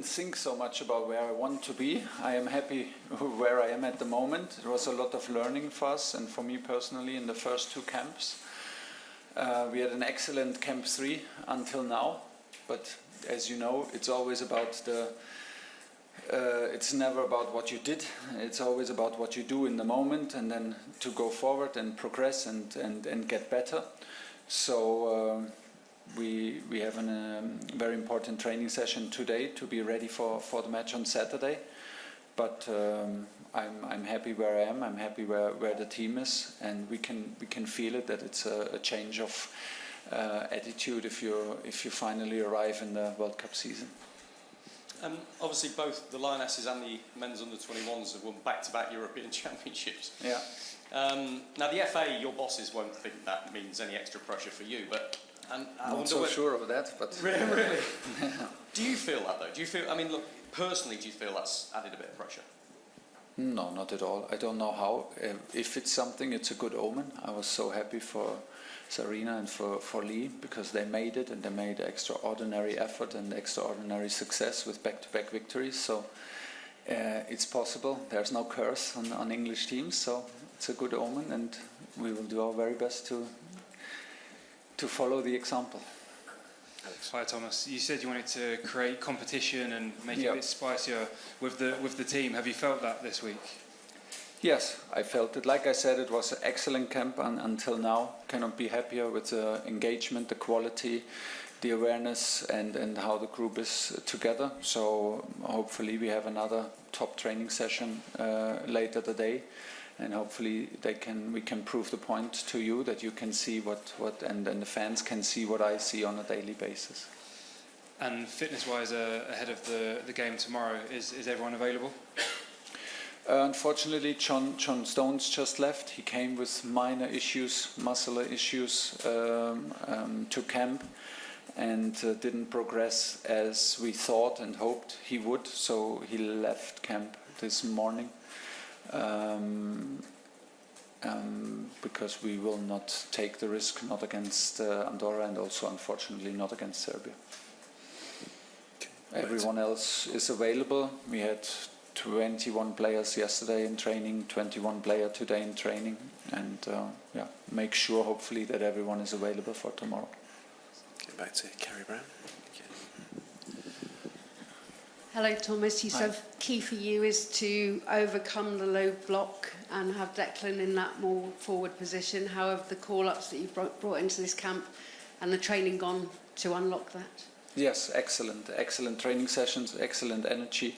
think so much about where I want to be. I am happy where I am at the moment. It was a lot of learning for us and for me personally in the first 2 camps. We had an excellent camp 3 until now, but as you know, it's always about it's never about what you did. It's always about what you do in the moment, and then to go forward and progress and get better. So we have a very important training session today to be ready for the match on Saturday. But I'm happy where I am. I'm happy where the team is, and we can feel it, that it's a change of attitude if you finally arrive in the World Cup season. Obviously, both the Lionesses and the men's under-21s have won back-to-back European Championships. Yeah. Now, the FA, your bosses won't think that means any extra pressure for you, but I'm not so sure of that. But really, do you feel that though? Do you feel? I mean, look, personally, do you feel that's added a bit of pressure? No, not at all. I don't know how. If it's something, it's a good omen. I was so happy for Sarina and for Lee, because they made it, and they made extraordinary effort and extraordinary success with back-to-back victories. So it's possible. There's no curse on English teams, so it's a good omen, and we will do our very best to follow the example. Hi Thomas, you said you wanted to create competition and make it a bit spicier with the team. Have you felt that this week? Yes, I felt it. Like I said, it was an excellent camp until now. Cannot be happier with the engagement, the quality, the awareness, and how the group is together. So hopefully we have another top training session later today, and hopefully we can prove the point to you, that you can see and the fans can see what I see on a daily basis. And fitness-wise, ahead of the game tomorrow, is everyone available? Unfortunately, John Stones just left. He came with minor issues, muscular issues, to camp, and didn't progress as we thought and hoped he would. So he left camp this morning, because we will not take the risk, not against Andorra, and also unfortunately not against Serbia. Okay. Everyone else is available. We had 21 players yesterday in training, 21 players today in training, and make sure hopefully that everyone is available for tomorrow. Get back to Carrie Brown. Hello Thomas, you said key for you is to overcome the low block and have Declan in that more forward position. How have the call-ups that you've brought into this camp and the training gone to unlock that? Yes, excellent training sessions, excellent energy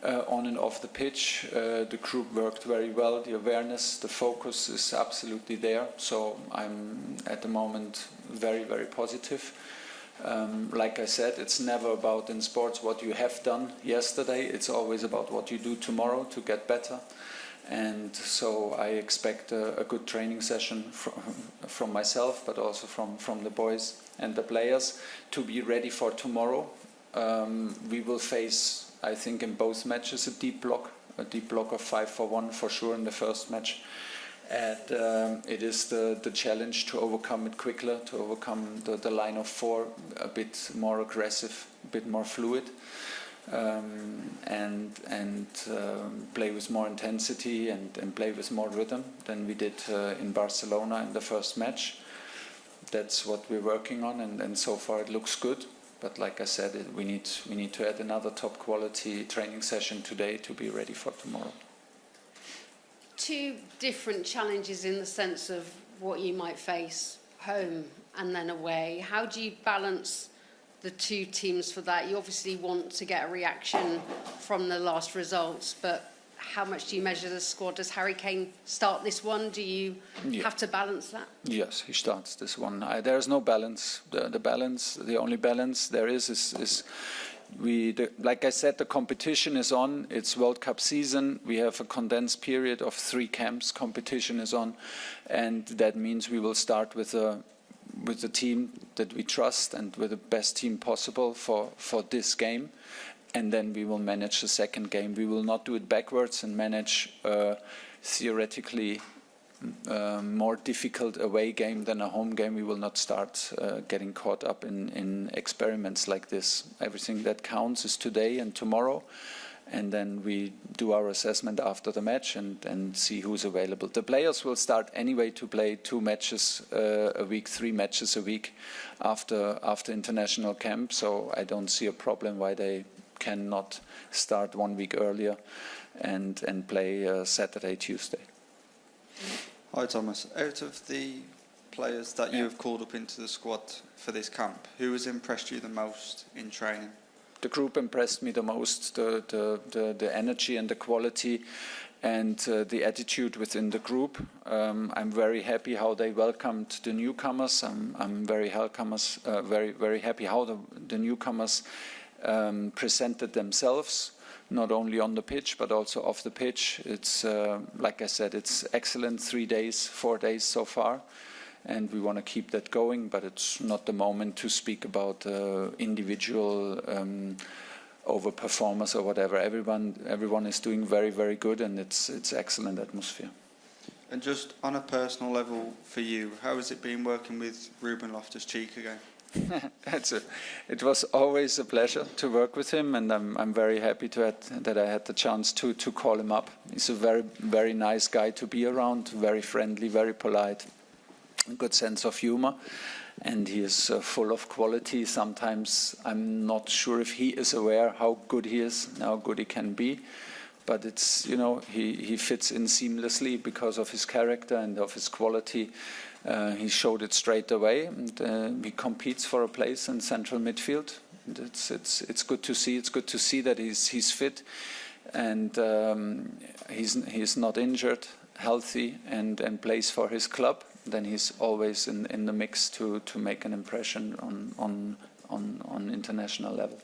on and off the pitch. The group worked very well. The awareness, the focus is absolutely there. So I'm at the moment very, very positive. Like I said, it's never about in sports what you have done yesterday. It's always about what you do tomorrow to get better. And so I expect a good training session from myself, but also from the boys and the players to be ready for tomorrow. We will face, I think, in both matches a deep block of 5-4-1 for sure in the first match. And it is the challenge to overcome it quicker, to overcome the line of 4 a bit more aggressive, a bit more fluid, and play with more intensity and play with more rhythm than we did in Barcelona in the first match. That's what we're working on, and so far it looks good. But like I said, we need to add another top quality training session today to be ready for tomorrow. 2 different challenges in the sense of what you might face home and then away. How do you balance the 2 teams for that? You obviously want to get a reaction from the last results, but how much do you measure the squad? Does Harry Kane start this one? Do you have to balance that? Yes, he starts this one. There's no balance. The only balance there is like I said, the competition is on. It's World Cup season. We have a condensed period of 3 camps. Competition is on, and that means we will start with the team that we trust and with the best team possible for this game, and then we will manage the second game. We will not do it backwards and manage theoretically more difficult away game than a home game, we will not start getting caught up in experiments like this. Everything that counts is today and tomorrow, and then we do our assessment after the match and see who's available. The players will start anyway to play 2 matches a week, 3 matches a week after international camp, so I don't see a problem why they cannot start 1 week earlier and play Saturday, Tuesday. Hi Thomas, out of the players that you have called up into the squad for this camp, who has impressed you the most in training? The group impressed me the most, the energy and the quality and the attitude within the group. I'm very happy how they welcomed the newcomers. I'm very happy how the newcomers presented themselves, not only on the pitch but also off the pitch. It's like I said, it's excellent. 3 days, 4 days so far, and we want to keep that going, but it's not the moment to speak about individual overperformers or whatever. Everyone is doing very, very good, and it's excellent atmosphere. And just on a personal level for you, how has it been working with Ruben Loftus-Cheek again? It was always a pleasure to work with him, and I'm very happy that I had the chance to call him up. He's a very, very nice guy to be around, very friendly, very polite, good sense of humor, and he is full of quality. Sometimes I'm not sure if he is aware how good he is, how good he can be, but it's, you know, he fits in seamlessly because of his character and of his quality. He showed it straight away, and he competes for a place in central midfield. And it's good to see. It's good to see that he's fit, and he's not injured, healthy, and plays for his club. Then he's always in the mix to make an impression on international level.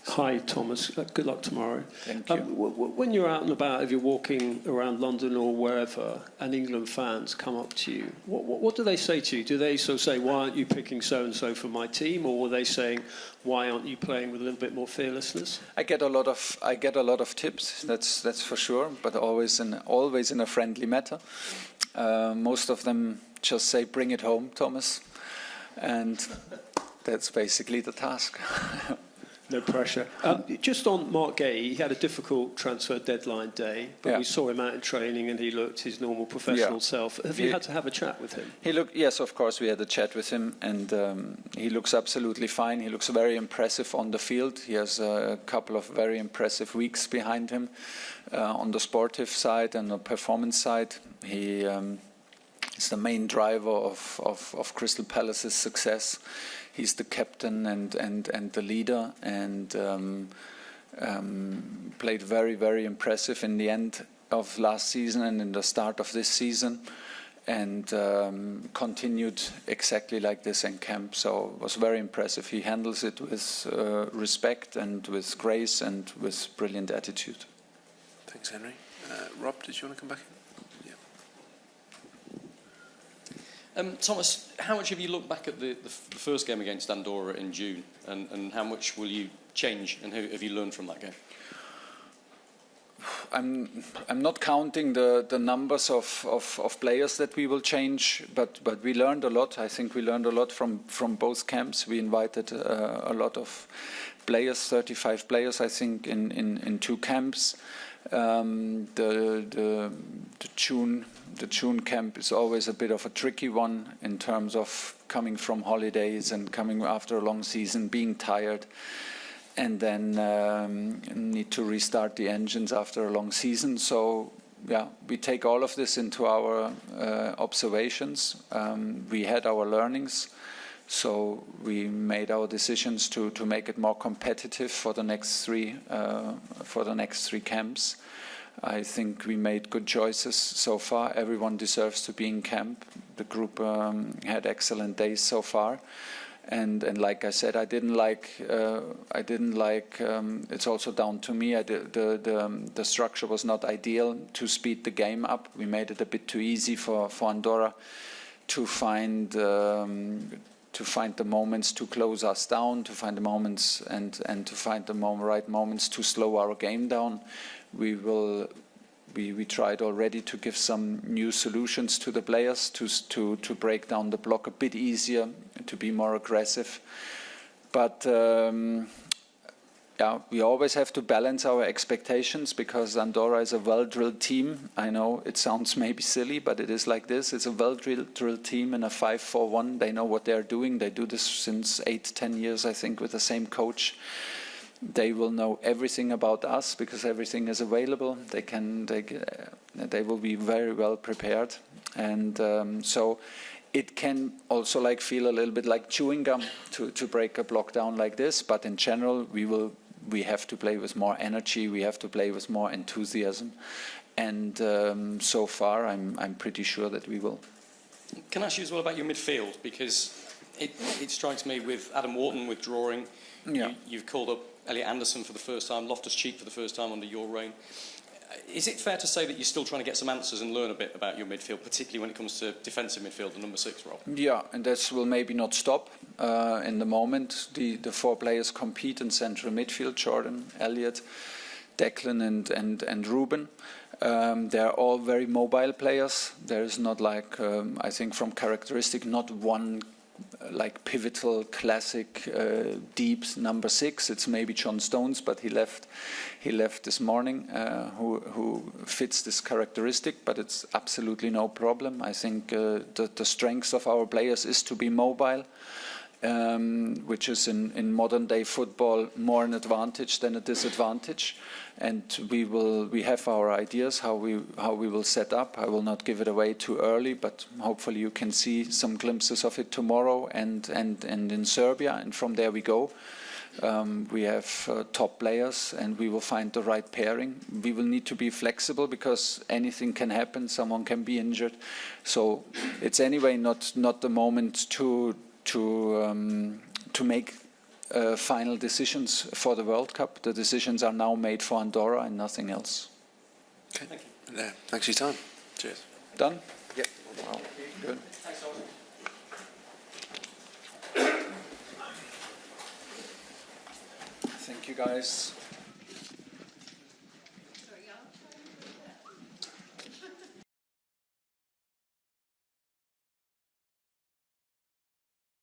Hi, Thomas. Good luck tomorrow. Thank you. When you're out and about, if you're walking around London or wherever, and England fans come up to you, what do they say to you? Do they sort of say, "Why aren't you picking so and so for my team?" Or are they saying, "Why aren't you playing with a little bit more fearlessness?" I get a lot of tips. That's for sure, but always in a friendly manner. Most of them just say, "Bring it home, Thomas," and that's basically the task. No pressure. Just on Mark Gay, he had a difficult transfer deadline day, but we saw him out in training and he looked his normal professional self. Have you had to have a chat with him? Yes, of course, we had a chat with him, and he looks absolutely fine. He looks very impressive on the field. He has a couple of very impressive weeks behind him on the sportive side and the performance side. He is the main driver of Crystal Palace's success. He's the captain and the leader, and played very, very impressive in the end of last season and in the start of this season, and continued exactly like this in camp. So it was very impressive. He handles it with respect and with grace and with brilliant attitude. Thanks, Henry. Rob, did you want to come back in? Thomas, how much have you looked back at the first game against Andorra in June, and how much will you change, and how have you learned from that game? I'm not counting the numbers of players that we will change, but we learned a lot. I think we learned a lot from both camps. We invited a lot of players, 35 players, I think, in 2 camps. The June camp is always a bit of a tricky one in terms of coming from holidays and coming after a long season, being tired, and then need to restart the engines after a long season. So yeah, we take all of this into our observations. We had our learnings, so we made our decisions to make it more competitive for the next 3 camps. I think we made good choices so far. Everyone deserves to be in camp. The group had excellent days so far, and like I said, I didn't like. It's also down to me. The structure was not ideal to speed the game up. We made it a bit too easy for Andorra to find the moments to close us down, to find the moments and to find the right moments to slow our game down. We will we tried already to give some new solutions to the players to break down the block a bit easier, to be more aggressive. But yeah, we always have to balance our expectations because Andorra is a well-drilled team. I know it sounds maybe silly, but it is like this. It's a well-drilled team in a 5-4-1. They know what they're doing. They do this since 8-10 years, I think, with the same coach. They will know everything about us because everything is available. They will be very well prepared, and so it can also like feel a little bit like chewing gum to break a block down like this. But in general, we have to play with more energy. We have to play with more enthusiasm, and so far, I'm pretty sure that we will. Can I ask you as well about your midfield, because it strikes me with Adam Wharton withdrawing. Yeah. You've called up Elliot Anderson for the first time, Loftus-Cheek for the first time under your reign. Is it fair to say that you're still trying to get some answers and learn a bit about your midfield, particularly when it comes to defensive midfield, the number 6 role? Yeah, and this will maybe not stop in the moment. The 4 players compete in central midfield: Jordan, Elliot, Declan and Ruben. They're all very mobile players. There is not like, I think from characteristic, not one like pivotal classic deep number 6. It's maybe John Stones, but he left this morning, who fits this characteristic, but it's absolutely no problem. I think the strength of our players is to be mobile, which is in modern day football more an advantage than a disadvantage. And we have our ideas how we will set up. I will not give it away too early, but hopefully you can see some glimpses of it tomorrow and in Serbia, and from there we go. We have top players, and we will find the right pairing. We will need to be flexible because anything can happen. Someone can be injured, so it's anyway not the moment to make final decisions for the World Cup. The decisions are now made for Andorra and nothing else. Okay. Thank you. Thanks for your time. Cheers. Done? Yep. Wow. Good. Thank you, guys.